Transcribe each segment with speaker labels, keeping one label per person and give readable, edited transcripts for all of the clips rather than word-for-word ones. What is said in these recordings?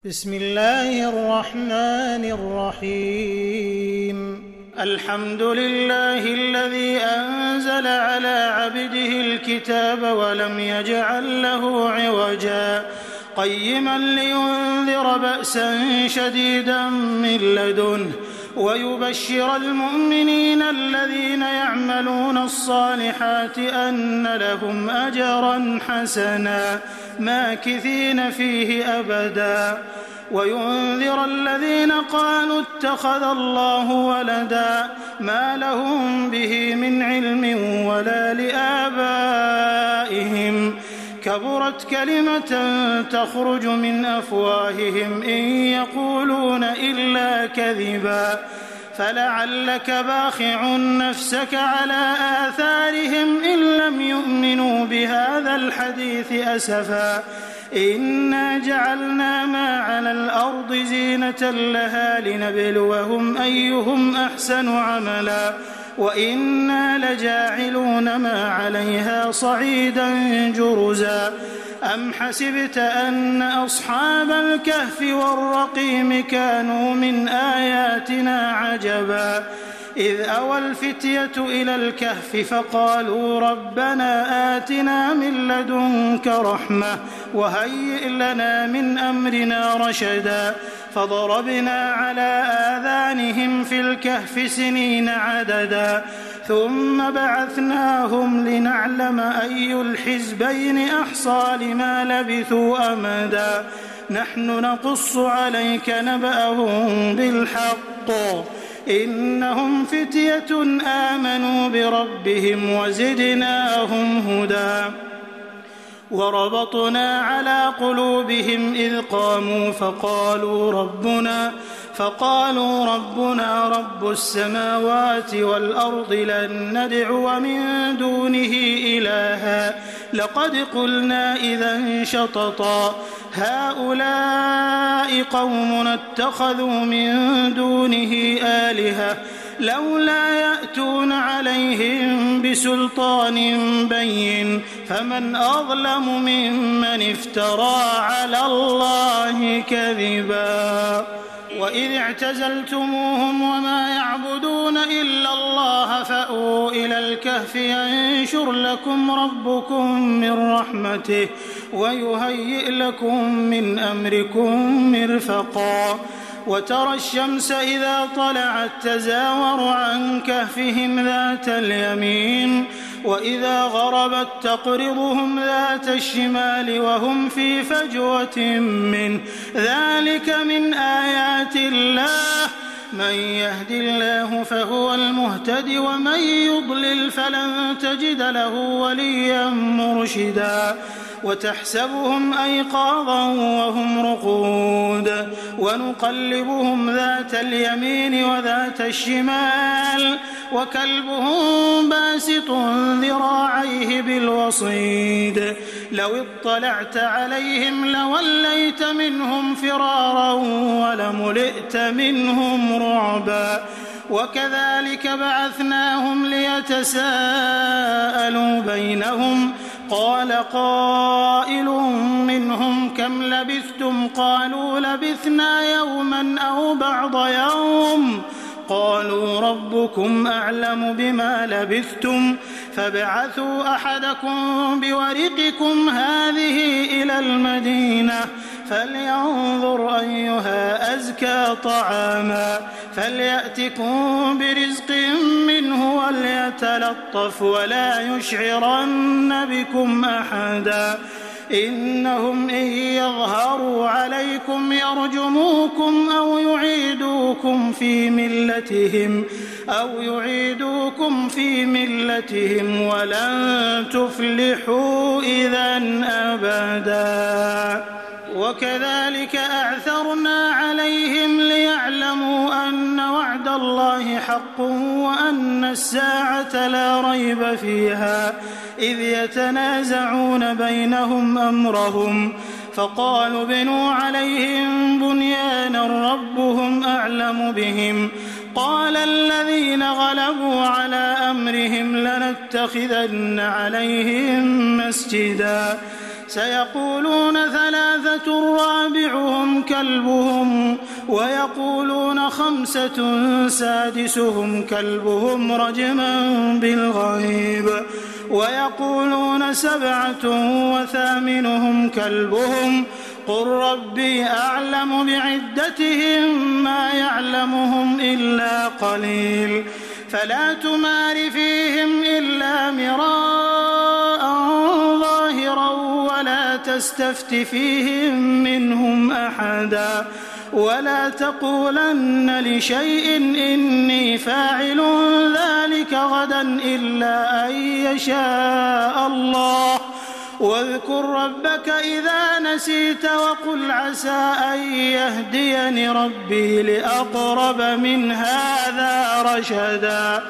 Speaker 1: بسم الله الرحمن الرحيم الحمد لله الذي أنزل على عبده الكتاب ولم يجعل له عوجا قيما لينذر بأسا شديدا من لدنه ويبشر المؤمنين الذين يعملون الصالحات أن لهم أجرا حسنا ماكثين فيه أبدا وينذر الذين قالوا اتخذ الله ولدا ما لهم به من علم ولا لآبائهم كبرت كلمة تخرج من أفواههم إن يقولون إلا كذبا فلعلك باخع نفسك على آثارهم إن لم يؤمنوا بهذا الحديث أسفا إنا جعلنا ما على الأرض زينة لها لنبلوهم أيهم أحسن عملا وإنا لجاعلون ما عليها صعيدا جرزا أم حسبت أن أصحاب الكهف والرقيم كانوا من آياتنا عجبا إذ أوى الفتية إلى الكهف فقالوا ربنا آتنا من لدنك رحمة وهيئ لنا من أمرنا رشدا فضربنا على آذانهم في الكهف سنين عددا ثم بعثناهم لنعلم أي الحزبين أحصى لما لبثوا أمدا نحن نقص عليك نبأهم بالحق إنهم فتية آمنوا بربهم وزدناهم هدى وربطنا على قلوبهم إذ قاموا فقالوا ربنا رب السماوات والأرض لن ندعو من دونه إلها لقد قلنا إذا شططا هؤلاء قوم اتخذوا من دونه آلهة لولا يأتون عليهم بسلطان بين فمن أظلم ممن افترى على الله كذبا وإذ اعتزلتموهم وما يعبدون إلا الله فأووا إلى الكهف ينشر لكم ربكم من رحمته ويهيئ لكم من أمركم مرفقا وترى الشمس إذا طلعت تزاور عن كهفهم ذات اليمين وإذا غربت تقرضهم ذات الشمال وهم في فجوة منه ذلك من آيات الله من يهد الله فهو المهتد ومن يضلل فلن تجد له وليا مرشدا وتحسبهم أيقاظا وهم رقود ونقلبهم ذات اليمين وذات الشمال وكلبهم باسط ذراعيه بالوصيد لو اطلعت عليهم لوليت منهم فرارا ولملئت منهم رعبا وكذلك بعثناهم ليتساءلوا بينهم قال قائل منهم كم لبثتم قالوا لبثنا يوما أو بعض يوم قالوا ربكم أعلم بما لبثتم فابعثوا أحدكم بورقكم هذه إلى المدينة فلينظر أيها أزكى طعاما فليأتكم برزق منه وليتلطف ولا يشعرن بكم أحدا إنهم إن يظهروا عليكم يرجموكم أو يعيدوكم في ملتهم ولن تفلحوا إذا أبدا وكذلك أعثرنا عليهم ليعلموا أن وعد الله حق وأن الساعة لا ريب فيها إذ يتنازعون بينهم أمرهم فقالوا ابنوا عليهم بنيانا ربهم أعلم بهم قال الذين غلبوا على أمرهم لنتخذن عليهم مسجدا سيقولون 3 رابعهم كلبهم ويقولون 5 سادسهم كلبهم رجما بالغيب ويقولون 7 وثامنهم كلبهم قل ربي أعلم بعدتهم ما يعلمهم إلا قليل فلا تمار فيهم إلا مراء ظاهرا ولا تستفت فيهم منهم أحدا ولا تقولن لشيء إني فاعل ذلك غدا إلا أن يشاء الله واذكر ربك إذا نسيت وقل عسى أن يهديني ربي لأقرب من هذا رشدا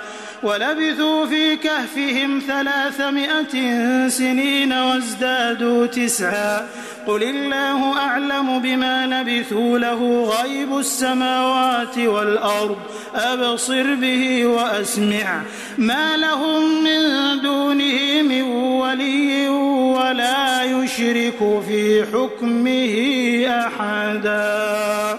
Speaker 1: ولبثوا في كهفهم 300 سنين وازدادوا 9 قل الله أعلم بما لبثوا له غيب السماوات والأرض أبصر به وأسمع ما لهم من دونه من ولي ولا يشرك في حكمه أحدا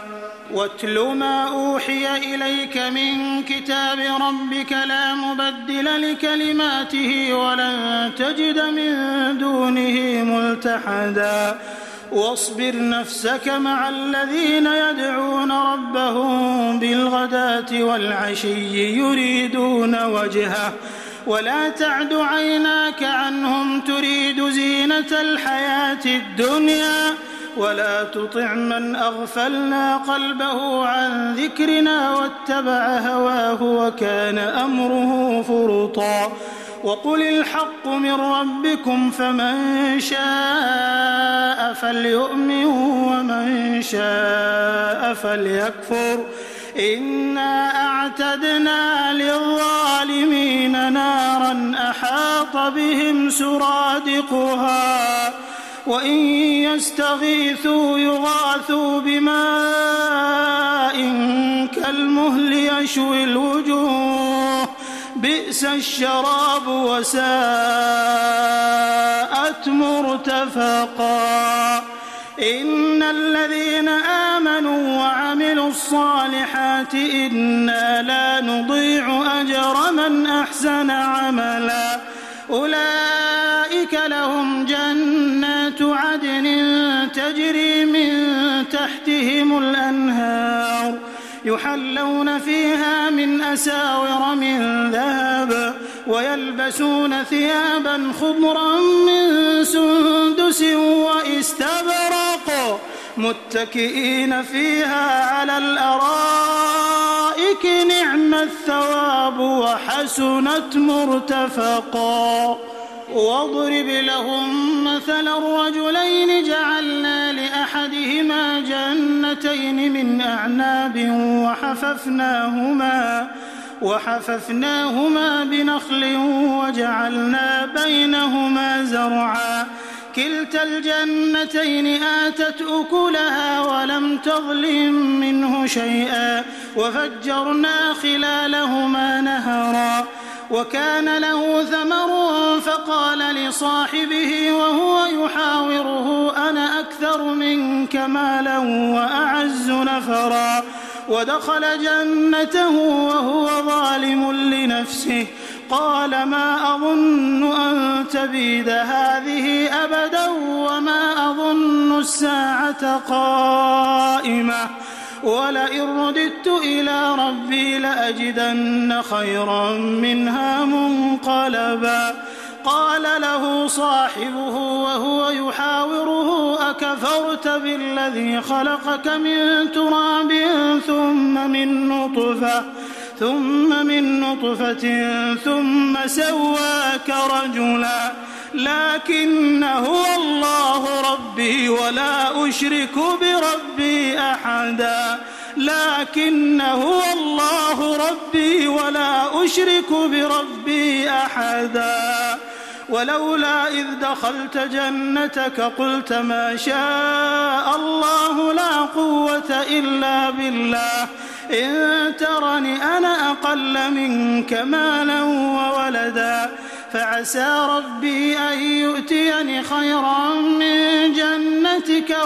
Speaker 1: واتل ما أوحي إليك من كتاب ربك لا مبدل لكلماته ولن تجد من دونه ملتحدا واصبر نفسك مع الذين يدعون ربهم بالغداة والعشي يريدون وجهه ولا تعد عيناك عنهم تريد زينة الحياة الدنيا ولا تطع من أغفلنا قلبه عن ذكرنا واتبع هواه وكان أمره فرطا وقل الحق من ربكم فمن شاء فليؤمن ومن شاء فليكفر إنا أعتدنا للظالمين نارا أحاط بهم سرادقها وإن يستغيثوا يغاثوا بماء كالمهل يشوي الوجوه بئس الشراب وساءت مرتفقا إن الذين آمنوا وعملوا الصالحات إنا لا نضيع أجر من أحسن عملا أولئك لهم جنات عدن تجري من تحتهم الأنهار يحلون فيها من أساور من ذهب ويلبسون ثيابا خضرا من سندس واستبرق متكئين فيها على الأرائك نعم الثواب وحسنت مرتفقا واضرب لهم مثل الرجلين جعلنا لأحدهما جنتين من أعناب وحففناهما بنخل وجعلنا بينهما زرعا كلتا الجنتين آتت أكلها ولم تظلم منه شيئا وفجرنا خلالهما نهرا وكان له ثمر فقال لصاحبه وهو يحاوره أنا أكثر منك مالا وأعز نفرا ودخل جنته وهو ظالم لنفسه قال ما أظن أن تبيد هذه أبدا وما أظن الساعة قائمة ولئن رددت إلى ربي لأجدن خيرا منها منقلبا قال له صاحبه وهو يحاوره أكفرت بالذي خلقك من تراب ثم من نطفة ثم سواك رجلا لكن هو الله ربي ولا أشرك بربي أحدا لكن هو الله ربي ولا أشرك بربي أحدا ولولا إذ دخلت جنتك قلت ما شاء الله لا قوة إلا بالله إن ترني أنا أقل منك مالا وولدا فعسى ربي أن يؤتيني خيرا من جنتك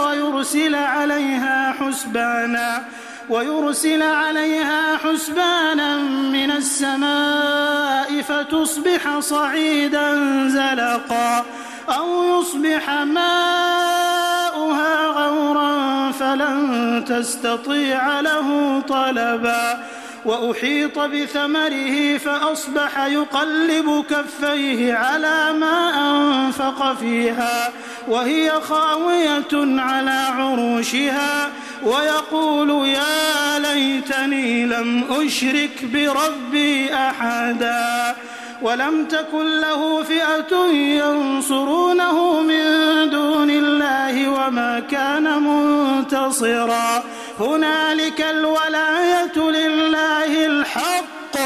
Speaker 1: ويرسل عليها حسبانا من السماء فتصبح صعيدا زلقا أو يصبح ماؤها غورا فلن تستطيع له طلبا وأحيط بثمره فأصبح يقلب كفيه على ما أنفق فيها وهي خاوية على عروشها ويقول يا ليتني لم أشرك بربي أحدا ولم تكن له فئة ينصرونه من دون الله وما كان منتصرا هنالك الولاية لله الحق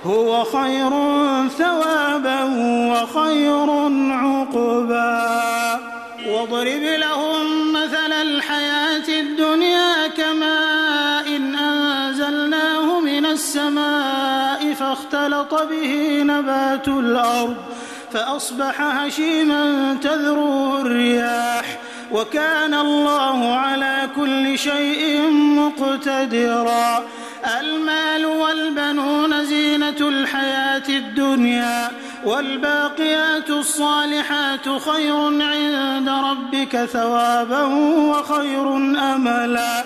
Speaker 1: هو خير ثوابا وخير عقبا واضرب لهم مثل الحياة الدنيا كماء أنزلناه من السماء فاختلط به نبات الأرض فأصبح هشيما تذروه الرياح وكان الله على كل شيء مقتدرا المال والبنون زينة الحياة الدنيا والباقيات الصالحات خير عند ربك ثوابا وخير أملا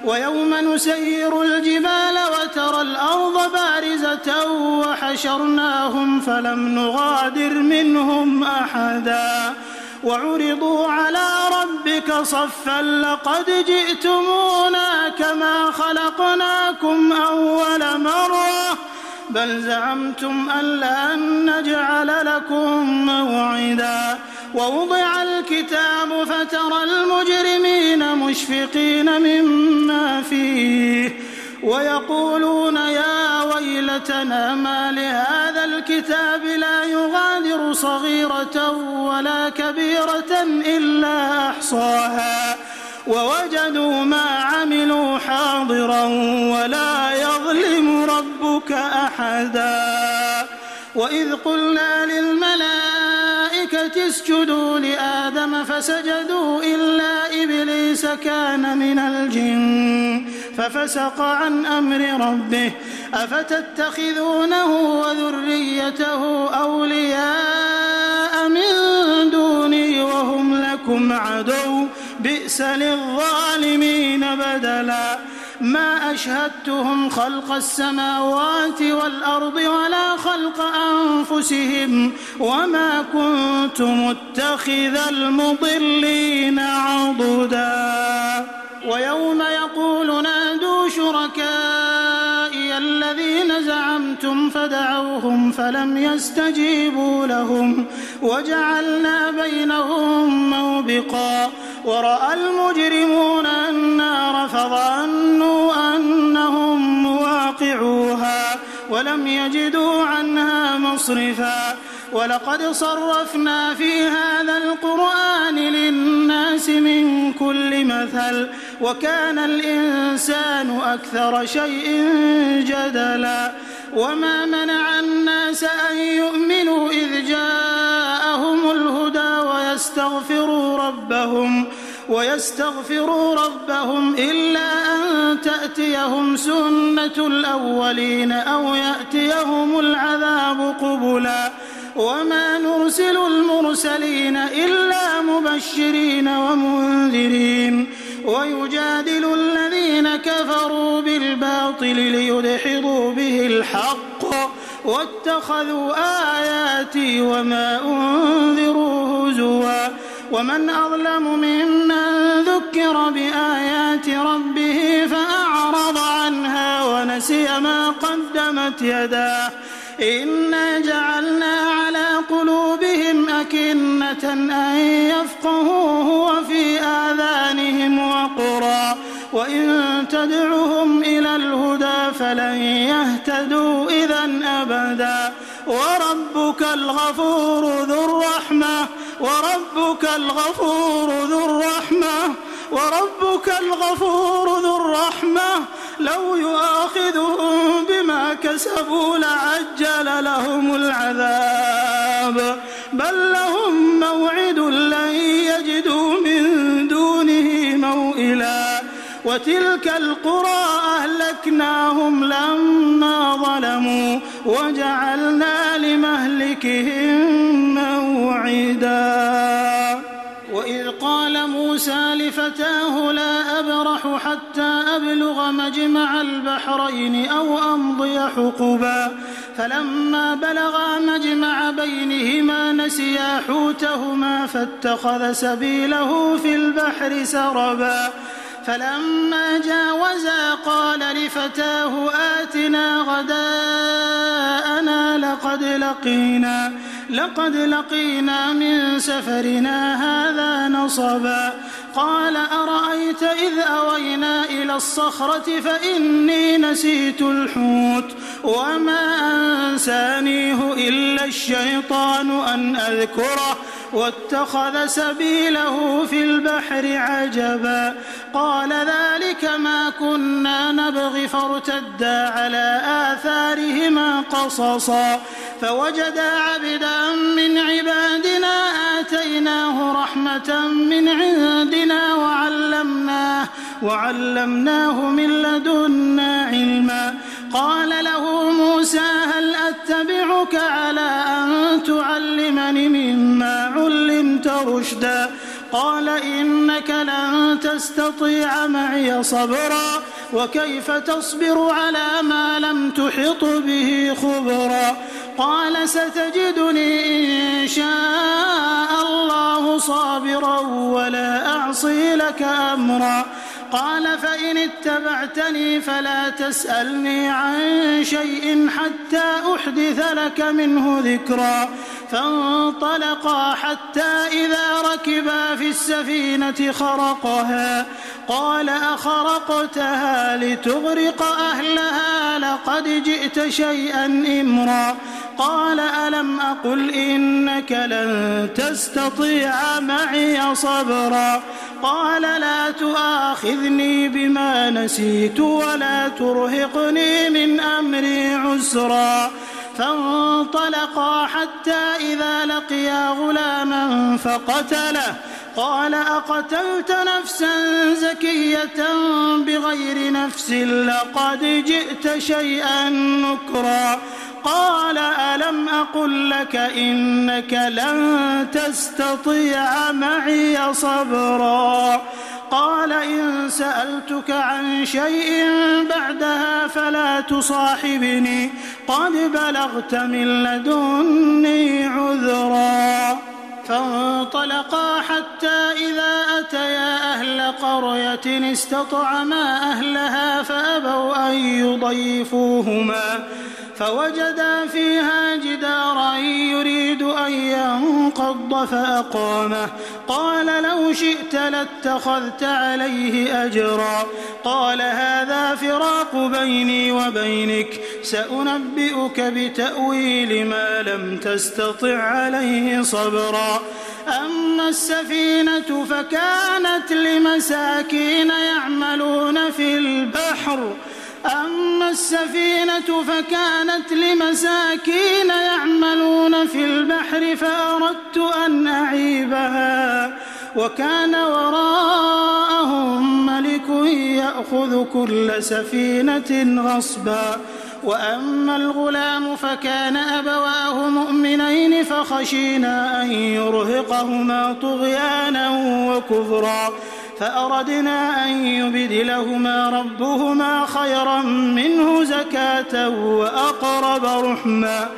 Speaker 1: ويوم نسير الجبال وترى الأرض بارزة وحشرناهم فلم نغادر منهم أحدا وعرضوا على ربك صفا لقد جئتمونا كما خلقناكم أول مرة بل زعمتم أن لن نجعل لكم موعدا ووضع الكتاب فترى المجرمين مشفقين مما فيه ويقولون يا ويلتنا ما لهذا الكتاب لا يغادر صغيرة ولا كبيرة إلا أحصاها ووجدوا ما عملوا حاضرا ولا يظلم ربك أحدا وإذ قلنا للملائكة اسجدوا لآدم فسجدوا إلا إبليس كان من الجن ففسق عن أمر ربه أفتتخذونه وذريته أولياء من دوني وهم لكم عدو بئس للظالمين بدلا ما أشهدتهم خلق السماوات والأرض ولا خلق أنفسهم وما كنت متخذ المضلين عضدا ويوم يقول نادوا شركائي الذين زعمتم فدعوهم فلم يستجيبوا لهم وجعلنا بينهم موبقا ورأى المجرمون النار فظنوا أنهم مواقعوها ولم يجدوا عنها مصرفا ولقد صرفنا في هذا القرآن للناس من كل مثل وكان الإنسان أكثر شيء جدلا وما منع الناس أن يؤمنوا إذ جاءهم الهدى ويستغفروا ربهم إلا أن تأتيهم سنة الأولين أو يأتيهم العذاب قبلا وما نرسل المرسلين إلا مبشرين ومنذرين ويجادل الذين كفروا بالباطل ليدحضوا به الحق واتخذوا آياتي وما أنذروا هزوا ومن أظلم ممن ذكر بآيات ربه فأعرض عنها ونسي ما قدمت يداه إنا جعلنا على قلوبهم أكنة أن يفقهوه وفي آذانهم وقرا وإن تدعهم إلى الهدى فلن يهتدوا إذا أبدا وربك الغفور ذو الرحمة لو يؤاخذهم بما كسبوا لعجل لهم العذاب حساب بل لهم موعد لن يجدوا من دونه موئلا وتلك القرى أهلكناهم لما ظلموا وجعلنا لمهلكهم موعدا وإذ قال موسى لفتاه لا أبرح حتى أبلغ مجمع البحرين أو أمضي حقبا فلما بلغا مجمع بينهما نسيا حوتهما فاتخذ سبيله في البحر سربا فلما جاوزا قال لفتاه آتنا غداءنا لقد لقينا من سفرنا هذا نصبا قال أرأيت إذ أوينا إلى الصخرة فإني نسيت الحوت وما أنسانيه إلا الشيطان أن أذكره واتخذ سبيله في البحر عجبا قال ذلك ما كنا نبغي فارتدا على آثارهما قصصا فوجدا عبدا من عبادنا آتيناه رحمة من عندنا وعلمناه من لدنا علما قال له موسى هل أتبعك على أن تعلمني مما علمت رشدا قال إنك لن تستطيع معي صبرا وكيف تصبر على ما لم تحط به خبرا قال ستجدني إن شاء الله صابرا ولا أعصي لك أمرا قال فإن اتبعتني فلا تسألني عن شيء حتى أحدث لك منه ذكرا فانطلقا حتى إذا ركبا في السفينة خرقها قال أخرقتها لتغرق أهلها لقد جئت شيئا إمرا قال ألم أقل إنك لن تستطيع معي صبرا قال لا تؤاخذني بما نسيت ولا ترهقني من أمري عسرا فانطلقا حتى إذا لقيا غلاما فقتله قال أقتلت نفسا زكية بغير نفس لقد جئت شيئا نكرا قال ألم أقل لك إنك لن تستطيع معي صبرا قال إن سألتك عن شيء بعدها فلا تصاحبني قد بلغت من لدني عذرا فانطلقا حتى إذا أتيا أهل قرية استطعما أهلها فأبوا أن يضيفوهما فوجدا فيها جدارا يريد أن ينقض فأقامه قال لو شئت لاتخذت عليه أجرا قال هذا فراق بيني وبينك سأنبئك بتأويل ما لم تستطع عليه صبرا أما السفينة فكانت لمساكين يعملون في البحر فأردت أن أعيبها وكان وراءهم ملك يأخذ كل سفينة غصبا وأما الغلام فكان أبواه مؤمنين فخشينا أن يرهقهما طغيانا وكفرا فأردنا أن يبدلهما ربهما خيرا منه زكاة وأقرب رحما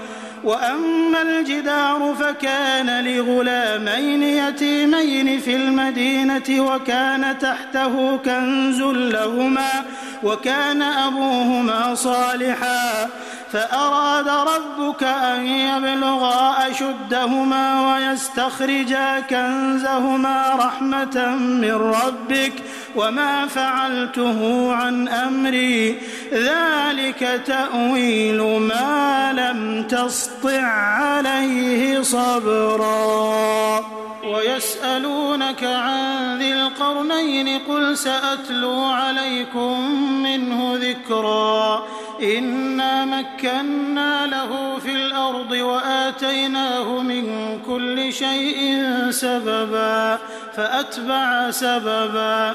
Speaker 1: وأما الجدار فكان لغلامين يتيمين في المدينة وكان تحته كنز لهما وكان أبوهما صالحا فأراد ربك أن يبلغا أشدهما ويستخرجا كنزهما رحمة من ربك وما فعلته عن أمري ذلك تأويل ما لم تسطع عليه صبرا ويسألونك عن ذي القرنين قل سأتلو عليكم منه ذكرا إنا مكنا له في الأرض وآتيناه من كل شيء سببا فأتبع سببا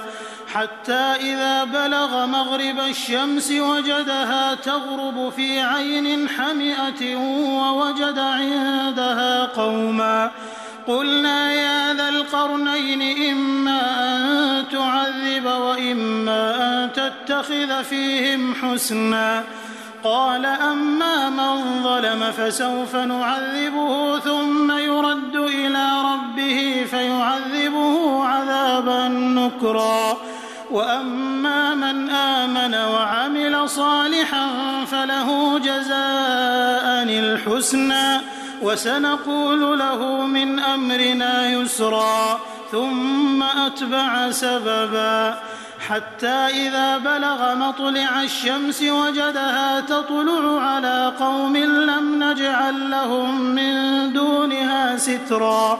Speaker 1: حتى إذا بلغ مغرب الشمس وجدها تغرب في عين حمئة ووجد عندها قوما قلنا يا ذا القرنين إما أن تعذب وإما أن تتخذ فيهم حسنا قال أما من ظلم فسوف نعذبه ثم يرد إلى ربه فيعذبه عذابا نكرا وأما من آمن وعمل صالحا فله جزاء الحسنى وسنقول له من أمرنا يسرا ثم أتبع سببا حتى إذا بلغ مطلع الشمس وجدها تطلع على قوم لم نجعل لهم من دونها سترا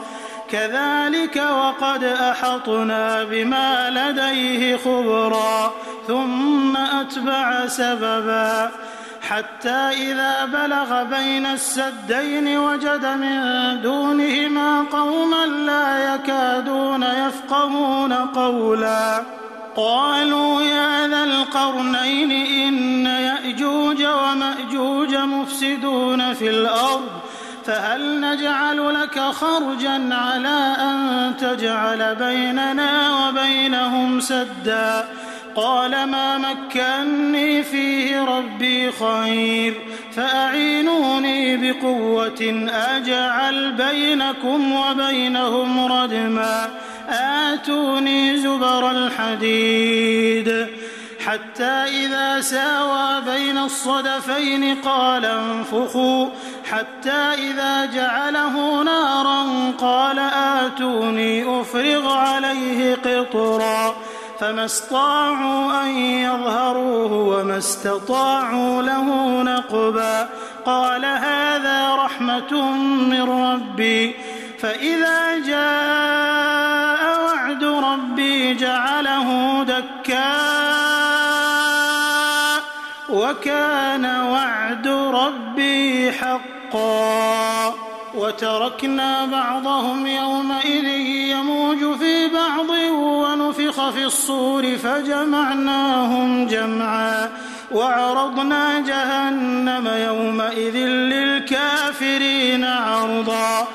Speaker 1: كذلك وقد أحطنا بما لديه خبرا ثم أتبع سببا حتى إذا بلغ بين السدين وجد من دونهما قوما لا يكادون يفقهون قولا قالوا يا ذا القرنين إن يأجوج ومأجوج مفسدون في الأرض فهل نجعل لك خرجا على أن تجعل بيننا وبينهم سدا قال ما مكني فيه ربي خير فأعينوني بقوة أجعل بينكم وبينهم ردما آتوني زبر الحديد حتى إذا ساوى بين الصدفين قال انفخوا حتى إذا جعله نارا قال آتوني أفرغ عليه قطرا فما استطاعوا أن يظهروه وما استطاعوا له نقبا قال هذا رحمة من ربي فإذا جاء وعد ربي جعله دكاء وكان وعد ربي حقا وتركنا بعضهم يومئذ يموج في بعض ونفخ في الصور فجمعناهم جمعا وعرضنا جهنم يومئذ للكافرين عرضا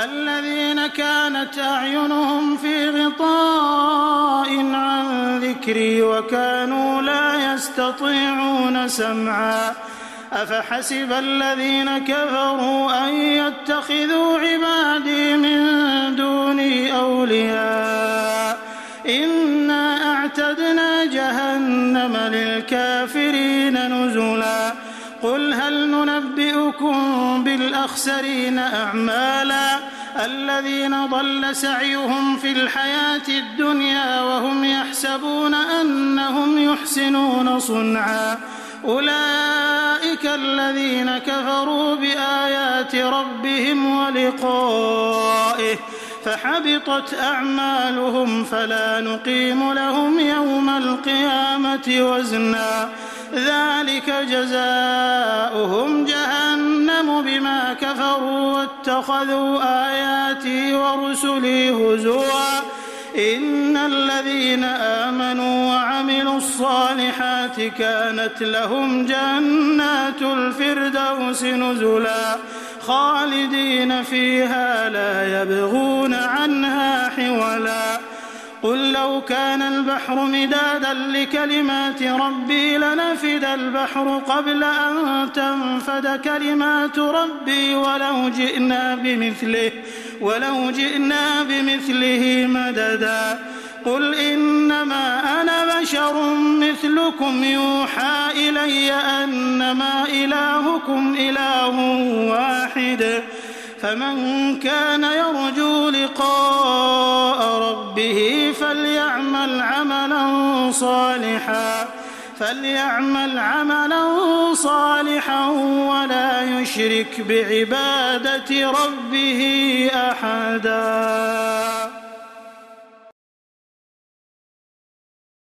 Speaker 1: الذين كانت أعينهم في غطاء عن ذكري وكانوا لا يستطيعون سمعا أفحسب الذين كفروا أن يتخذوا عبادي من دوني أولياء إنا أعتدنا جهنم للكافرين نزلا قل هل ننبئكم بالأخسرين أعمالا الذين ضل سعيهم في الحياة الدنيا وهم يحسبون أنهم يحسنون صنعا أولئك الذين كفروا بآيات ربهم ولقائه فحبطت أعمالهم فلا نقيم لهم يوم القيامة وزنا ذلك جزاؤهم جهنم بما كفروا واتخذوا آياتي ورسلي هزوا إن الذين آمنوا وعملوا الصالحات كانت لهم جنات الفردوس نزلا خالدين فيها لا يبغون عنها حولا قل لو كان البحر مدادا لكلمات ربي لنفد البحر قبل أن تنفد كلمات ربي ولو جئنا بمثله مددا قل إنما أنا بشر مثلكم يوحى إلي أنما إلهكم إله واحد فمن كان يرجو لقاء ربه فليعمل عملا صالحا ولا يشرك بعبادة ربه أحدا.